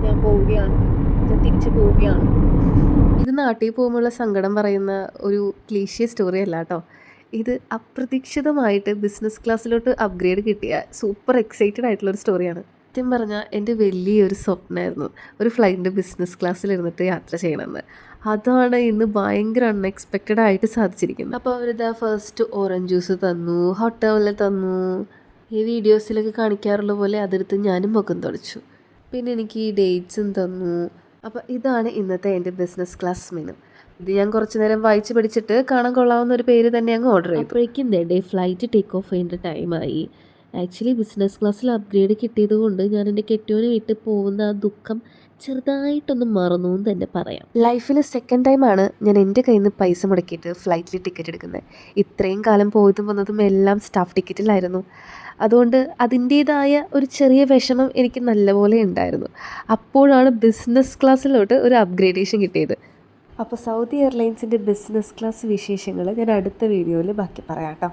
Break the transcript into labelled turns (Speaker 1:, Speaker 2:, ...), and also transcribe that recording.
Speaker 1: ഞാൻ പോവുകയാണ്, ഞാൻ തിരിച്ചു പോവുകയാണ്. ഇത് നാട്ടിൽ പോകുമ്പോഴുള്ള സങ്കടം പറയുന്ന ഒരു ക്ലീഷ്യ സ്റ്റോറി അല്ല കേട്ടോ. ഇത് അപ്രതീക്ഷിതമായിട്ട് ബിസിനസ് ക്ലാസ്സിലോട്ട് അപ്ഗ്രേഡ് കിട്ടിയ സൂപ്പർ എക്സൈറ്റഡ് ആയിട്ടുള്ളൊരു സ്റ്റോറിയാണ്. സത്യം പറഞ്ഞാൽ എൻ്റെ വലിയൊരു സ്വപ്നമായിരുന്നു ഒരു ഫ്ലൈറ്റിൻ്റെ ബിസിനസ് ക്ലാസ്സിലിരുന്നിട്ട് യാത്ര ചെയ്യണമെന്ന്. അതാണ് ഇന്ന് ഭയങ്കര അൺഎക്സ്പെക്റ്റഡ് ആയിട്ട് സാധിച്ചിരിക്കുന്നത്. അപ്പോൾ അവരിതാ ഫസ്റ്റ് ഓറഞ്ച് ജ്യൂസ് തന്നു, ഹോട്ട് ടവല് തന്നു. ഈ വീഡിയോസിലൊക്കെ കാണിക്കാറുള്ള പോലെ അതെടുത്ത് ഞാനും മുഖം തുടച്ചു. പിന്നെ എനിക്ക് ഈ ഡേറ്റ്സും തന്നു. അപ്പോൾ ഇതാണ് ഇന്നത്തെ എൻ്റെ ബിസിനസ് ക്ലാസ് മെനു. ഇത് ഞാൻ കുറച്ച് നേരം വായിച്ച് പഠിച്ചിട്ട് കാണാൻ കൊള്ളാവുന്ന ഒരു പേര് തന്നെ അങ്ങ് ഓർഡർ ചെയ്തു. അപ്പോഴേക്കും എൻ്റെ ഫ്ലൈറ്റ് ടേക്ക് ഓഫ് ചെയ്യേണ്ട ടൈമായി. ആക്ച്വലി ബിസിനസ് ക്ലാസ്സിൽ അപ്ഗ്രേഡ് കിട്ടിയത് കൊണ്ട് ഞാൻ എൻ്റെ കെട്ടിയോനെ വിട്ട് പോകുന്ന ആ ദുഃഖം ചെറുതായിട്ടൊന്ന് മറന്നു എന്ന് തന്നെ പറയാം. ലൈഫിൽ സെക്കൻഡ് ടൈമാണ് ഞാൻ എൻ്റെ കയ്യിൽ നിന്ന് പൈസ മുടക്കിയിട്ട് ഫ്ലൈറ്റിൽ ടിക്കറ്റ് എടുക്കുന്നത്. ഇത്രയും കാലം പോയതും വന്നതും എല്ലാം സ്റ്റാഫ് ടിക്കറ്റിലായിരുന്നു. അതുകൊണ്ട് അതിൻ്റേതായ ഒരു ചെറിയ വിഷമം എനിക്ക് നല്ലപോലെ ഉണ്ടായിരുന്നു. അപ്പോഴാണ് ബിസിനസ് ക്ലാസ്സിലോട്ട് ഒരു അപ്ഗ്രേഡേഷൻ കിട്ടിയത്. അപ്പോൾ സൗദി എയർലൈൻസിൻ്റെ ബിസിനസ് ക്ലാസ് വിശേഷങ്ങൾ ഞാൻ അടുത്ത വീഡിയോയിൽ ബാക്കി പറയാം കേട്ടോ.